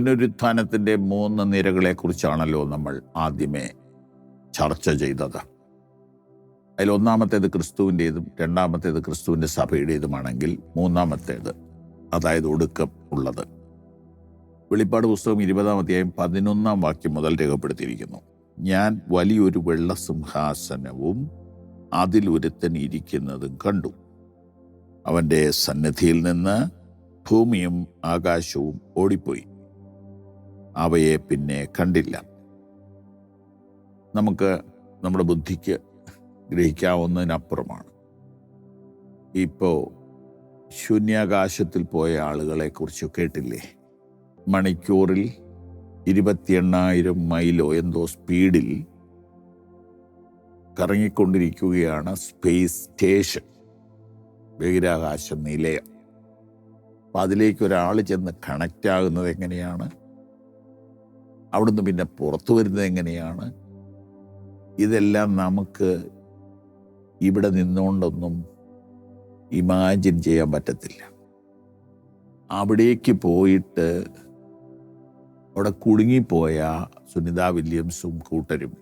പുനരുത്ഥാനത്തിൻ്റെ 3 നിരകളെക്കുറിച്ചാണല്ലോ നമ്മൾ ആദ്യമേ ചർച്ച ചെയ്തത്. അതിൽ ഒന്നാമത്തേത് ക്രിസ്തുവിൻ്റേതും രണ്ടാമത്തേത് ക്രിസ്തുവിൻ്റെ സഭയുടേതുമാണെങ്കിൽ മൂന്നാമത്തേത്, അതായത് ഒടുക്കം ഉള്ളത്, വെളിപ്പാട് പുസ്തകം 20-ാം അധ്യായം 11-ാം വാക്യം മുതൽ രേഖപ്പെടുത്തിയിരിക്കുന്നു. ഞാൻ വലിയൊരു വെള്ള സിംഹാസനവും അതിലൊരുത്തൻ ഇരിക്കുന്നതും കണ്ടു. അവൻ്റെ സന്നിധിയിൽ നിന്ന് ഭൂമിയും ആകാശവും ഓടിപ്പോയി, അവയെ പിന്നെ കണ്ടില്ല. നമുക്ക് നമ്മുടെ ബുദ്ധിക്ക് ഗ്രഹിക്കാവുന്നതിനപ്പുറമാണ്. ഇപ്പോൾ ശൂന്യാകാശത്തിൽ പോയ ആളുകളെ കുറിച്ച് കേട്ടില്ലേ? മണിക്കൂറിൽ 28,000 മൈലോ എന്തോ സ്പീഡിൽ കറങ്ങിക്കൊണ്ടിരിക്കുകയാണ് സ്പേസ് സ്റ്റേഷൻ, ബഹിരാകാശ നിലയം. അപ്പം അതിലേക്ക് ഒരാൾ ചെന്ന് കണക്റ്റ് ആകുന്നത് എങ്ങനെയാണ്? അവിടുന്ന് പിന്നെ പുറത്തു വരുന്നത് എങ്ങനെയാണ്? ഇതെല്ലാം നമുക്ക് ഇവിടെ നിന്നുകൊണ്ടൊന്നും ഇമാജിൻ ചെയ്യാൻ പറ്റത്തില്ല. അവിടേക്ക് പോയിട്ട് അവിടെ കുടുങ്ങിപ്പോയ സുനിത വില്യംസും കൂട്ടരും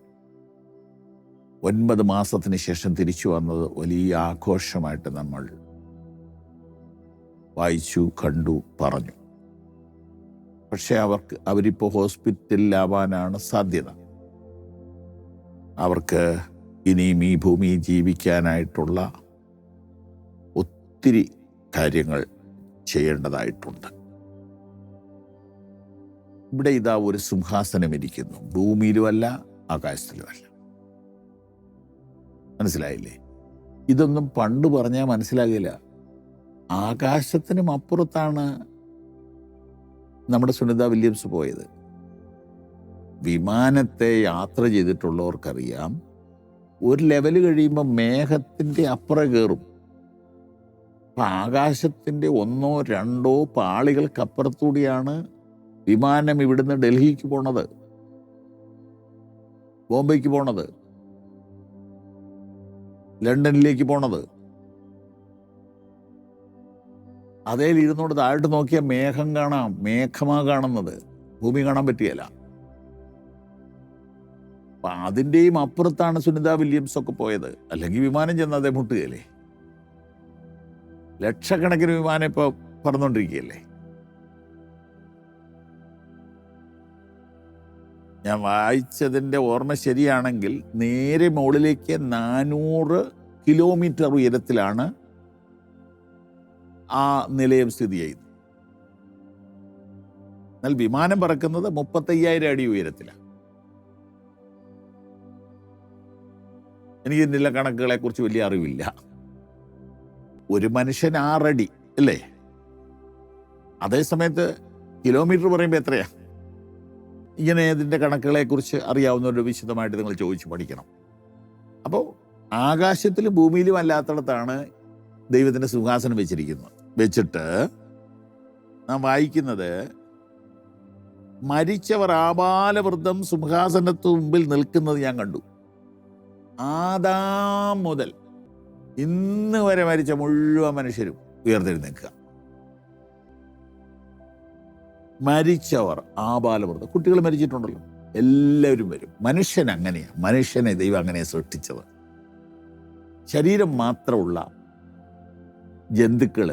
9 മാസത്തിന് ശേഷം തിരിച്ചു വന്നത് വലിയ ആഘോഷമായിട്ട് നമ്മൾ വായിച്ചു, കണ്ടു, പറഞ്ഞു. പക്ഷെ അവരിപ്പോൾ ഹോസ്പിറ്റലിലാവാനാണ് സാധ്യത. അവർക്ക് ഇനിയും ഈ ഭൂമി ജീവിക്കാനായിട്ടുള്ള ഒത്തിരി കാര്യങ്ങൾ ചെയ്യേണ്ടതായിട്ടുണ്ട്. ഇവിടെ ഇതാ ഒരു സിംഹാസനം ഇരിക്കുന്നു, ഭൂമിയിലുമല്ല ആകാശത്തിലുമല്ല. മനസ്സിലായില്ലേ? ഇതൊന്നും പണ്ട് പറഞ്ഞാൽ മനസ്സിലാകില്ല. ആകാശത്തിനും അപ്പുറത്താണ് നമ്മുടെ സുനിത വില്യംസ് പോയത്. വിമാനത്തെ യാത്ര ചെയ്തിട്ടുള്ളവർക്കറിയാം, ഒരു ലെവല് കഴിയുമ്പോൾ മേഘത്തിൻ്റെ അപ്പുറം കയറും. അപ്പം ആകാശത്തിൻ്റെ 1-2 പാളികൾക്കപ്പുറത്തൂടിയാണ് വിമാനം ഇവിടുന്ന് ഡൽഹിക്ക് പോണത്, ബോംബെക്ക് പോണത്, ലണ്ടനിലേക്ക് പോണത്. അതേൽ ഇരുന്നോട് താഴോട്ട് നോക്കിയാൽ മേഘം കാണാം, മേഘമാ കാണുന്നത്, ഭൂമി കാണാൻ പറ്റുകയില്ല. അപ്പം അതിൻ്റെയും അപ്പുറത്താണ് സുനിത വില്യംസ് ഒക്കെ പോയത്. അല്ലെങ്കിൽ വിമാനം ചെന്ന് അതേ മുട്ടുകയല്ലേ? ലക്ഷക്കണക്കിന് വിമാനം ഇപ്പോൾ പറന്നുകൊണ്ടിരിക്കുകയല്ലേ? ഞാൻ വായിച്ചതിൻ്റെ ഓർമ്മ ശരിയാണെങ്കിൽ നേരെ മുകളിലേക്ക് 400 കിലോമീറ്റർ ഉയരത്തിലാണ് ആ നിലയം സ്ഥിതി ചെയ്യുന്നത്. എന്നാൽ വിമാനം പറക്കുന്നത് 35,000 അടി ഉയരത്തിലാണ്. എനിക്ക് ഇതിൻ്റെ കണക്കുകളെ കുറിച്ച് വലിയ അറിവില്ല. ഒരു മനുഷ്യൻ 6 അടി അല്ലേ? അതേസമയത്ത് കിലോമീറ്റർ പറയുമ്പോൾ എത്രയാ? ഇങ്ങനെ ഇതിൻ്റെ കണക്കുകളെക്കുറിച്ച് അറിയാവുന്നവരോട് വിശദമായിട്ട് നിങ്ങൾ ചോദിച്ച് പഠിക്കണം. അപ്പോൾ ആകാശത്തിലും ഭൂമിയിലും അല്ലാത്തടത്താണ് ദൈവത്തിൻ്റെ സിംഹാസനം വെച്ചിരിക്കുന്നത്. വെച്ചിട്ട് നാം വായിക്കുന്നത്, മരിച്ചവർ ആബാലവൃദ്ധം സിംഹാസനത്തിന് മുമ്പിൽ നിൽക്കുന്നത് ഞാൻ കണ്ടു. ആദാം മുതൽ ഇന്ന് വരെ മരിച്ച മുഴുവൻ മനുഷ്യരും ഉയർത്തെഴുന്നേൽക്കുക. മരിച്ചവർ ആബാലവൃദ്ധം, കുട്ടികൾ മരിച്ചിട്ടുണ്ടല്ലോ, എല്ലാവരും വരും. മനുഷ്യൻ അങ്ങനെയാണ്, മനുഷ്യനെ ദൈവം അങ്ങനെ സൃഷ്ടിച്ചത്. ശരീരം മാത്രമുള്ള ജന്തുക്കൾ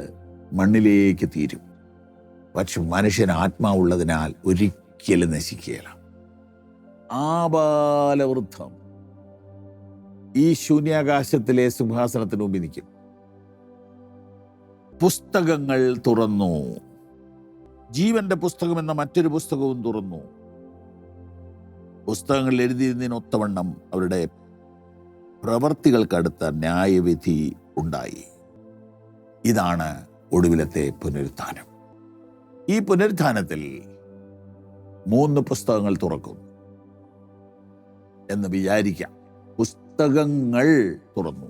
മണ്ണിലേക്ക് തീരും. പക്ഷെ മനുഷ്യൻ ആത്മാവുള്ളതിനാൽ ഒരിക്കലും നശിക്കുകയില്ല. ആബാലവൃദ്ധം ഈ ശൂന്യാകാശത്തിലെ സിംഹാസനത്തിന് മുമ്പിൽ നിൽക്കും. പുസ്തകങ്ങൾ തുറന്നു, ജീവന്റെ പുസ്തകം എന്ന മറ്റൊരു പുസ്തകവും തുറന്നു. പുസ്തകങ്ങളിൽ എഴുതിയിരുന്നതിനൊത്തവണ്ണം അവരുടെ പ്രവർത്തികൾക്കടുത്ത ന്യായവിധി ഉണ്ടായി. ഇതാണ് ഒടുവിലത്തെ പുനരുത്ഥാനം. ഈ പുനരുത്ഥാനത്തിൽ 3 പുസ്തകങ്ങൾ തുറക്കും എന്ന് വിചാരിക്കാം. പുസ്തകങ്ങൾ തുറന്നു,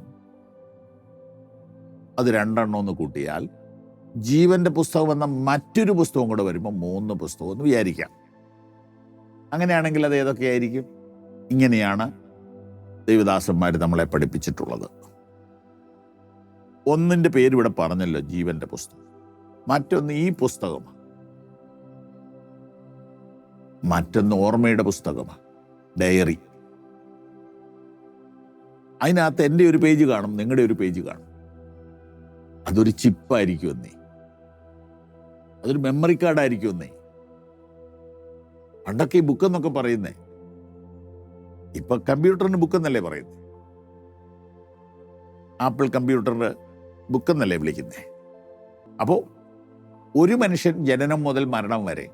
അത് 2 എണ്ണം കൂട്ടിയാൽ ജീവന്റെ പുസ്തകം എന്ന മറ്റൊരു പുസ്തകം കൂടെ വരുമ്പോൾ 3 പുസ്തകം എന്ന് വിചാരിക്കാം. അങ്ങനെയാണെങ്കിൽ അത് ഏതൊക്കെയായിരിക്കും? ഇങ്ങനെയാണ് ദൈവദാസന്മാർ നമ്മളെ പഠിപ്പിച്ചിട്ടുള്ളത്. ഒന്നിൻ്റെ പേര് ഇവിടെ പറഞ്ഞല്ലോ, ജീവന്റെ പുസ്തകം. മറ്റൊന്ന് ഈ പുസ്തകം. മറ്റൊന്ന് ഓർമ്മയുടെ പുസ്തകമാണ്, ഡയറി. അതിനകത്ത് എൻ്റെ ഒരു പേജ് കാണും, നിങ്ങളുടെ ഒരു പേജ് കാണും. അതൊരു ചിപ്പായിരിക്കും എന്നേ, അതൊരു മെമ്മറി കാർഡായിരിക്കും എന്നേ. പണ്ടൊക്കെ ഈ ബുക്ക് എന്നൊക്കെ പറയുന്നേ, ഇപ്പൊ കമ്പ്യൂട്ടറിന് ബുക്ക് എന്നല്ലേ പറയുന്നത്. ആപ്പിൾ കമ്പ്യൂട്ടറിന് ബുക്ക് എന്നല്ലേ വിളിക്കുന്നേ. അപ്പോൾ ഒരു മനുഷ്യൻ ജനനം മുതൽ മരണം വരെ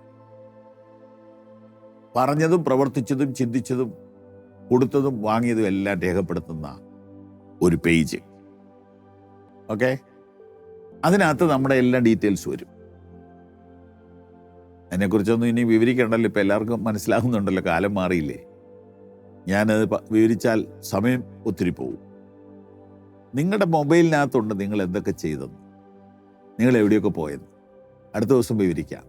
പറഞ്ഞതും പ്രവർത്തിച്ചതും ചിന്തിച്ചതും കൊടുത്തതും വാങ്ങിയതും എല്ലാം രേഖപ്പെടുത്തുന്ന ഒരു പേജ്. ഓക്കെ, അതിനകത്ത് നമ്മുടെ എല്ലാ ഡീറ്റെയിൽസ് വരും. അതിനെക്കുറിച്ചൊന്നും ഇനി വിവരിക്കണ്ടല്ലോ, ഇപ്പം എല്ലാവർക്കും മനസ്സിലാകുന്നുണ്ടല്ലോ, കാലം മാറിയില്ലേ. ഞാനത് വിവരിച്ചാൽ സമയം ഒത്തിരി പോകും. നിങ്ങളുടെ മൊബൈലിനകത്തുണ്ട് നിങ്ങൾ എന്തൊക്കെ ചെയ്തെന്ന്, നിങ്ങൾ എവിടെയൊക്കെ പോയെന്ന്. അടുത്ത ദിവസം വിവരിക്കാം.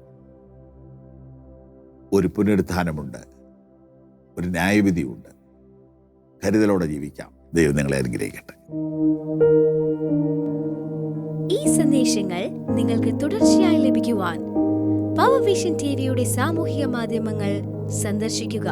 ഒരു പുനരുത്ഥാനമുണ്ട്, ഒരു ന്യായവിധിയുണ്ട്. കരുതലോടെ ജീവിക്കാം. ദൈവം നിങ്ങളെ അനുഗ്രഹിക്കട്ടെ. ഈ സന്ദേശങ്ങൾ നിങ്ങൾക്ക് തുടർച്ചയായി ലഭിക്കുവാൻ പവർ വിഷൻ ടിവിയുടെ സാമൂഹിക മാധ്യമങ്ങൾ സന്ദർശിക്കുക.